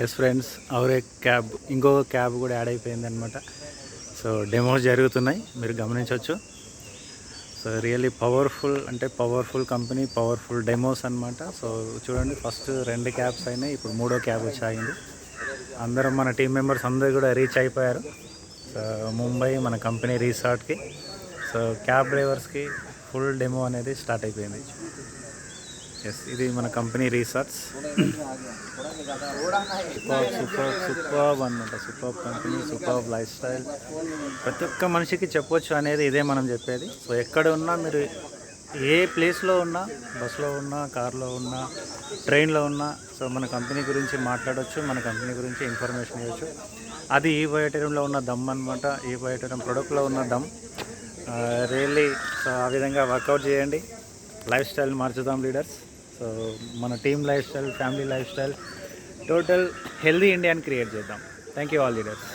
Yes friends, అవరే cab ఇంకొక cab కూడా add అయిపోయింది అనమాట. సో డెమోస్ జరుగుతున్నాయి, మీరు గమనించవచ్చు. సో రియల్లీ పవర్ఫుల్, అంటే పవర్ఫుల్ కంపెనీ, పవర్ఫుల్ డెమోస్ అనమాట. సో చూడండి, ఫస్ట్ 2 క్యాబ్స్ అయినాయి, ఇప్పుడు 3వ క్యాబ్ వచ్చాయింది. అందరం మన టీం మెంబర్స్ అందరూ కూడా రీచ్ అయిపోయారు. సో ముంబై మన కంపెనీ రిసార్ట్కి. సో క్యాబ్ డ్రైవర్స్కి ఫుల్ డెమో అనేది స్టార్ట్ అయిపోయింది. ఎస్, ఇది మన కంపెనీ రిసార్ట్స్. సూపర్ అనమాట. Super company, super lifestyle. ప్రతి ఒక్క మనిషికి చెప్పొచ్చు అనేది ఇదే మనం చెప్పేది. సో ఎక్కడ ఉన్నా, మీరు ఏ ప్లేస్లో ఉన్నా, బస్సులో ఉన్నా, కార్లో ఉన్నా, ట్రైన్లో ఉన్నా, సో మన కంపెనీ గురించి మాట్లాడవచ్చు, మన కంపెనీ గురించి ఇన్ఫర్మేషన్ ఇవ్వచ్చు. అది ఈ బయోటెరియంలో ఉన్న దమ్ అనమాట. ఈ బయోటెరియం ప్రొడక్ట్లో ఉన్న దమ్. రియల్లీ సో ఆ విధంగా వర్కౌట్ చేయండి. లైఫ్ స్టైల్ మార్చుదాం లీడర్స్. సో మన team lifestyle, family lifestyle, total healthy ఇండియాని క్రియేట్ చేద్దాం. Thank you all leaders.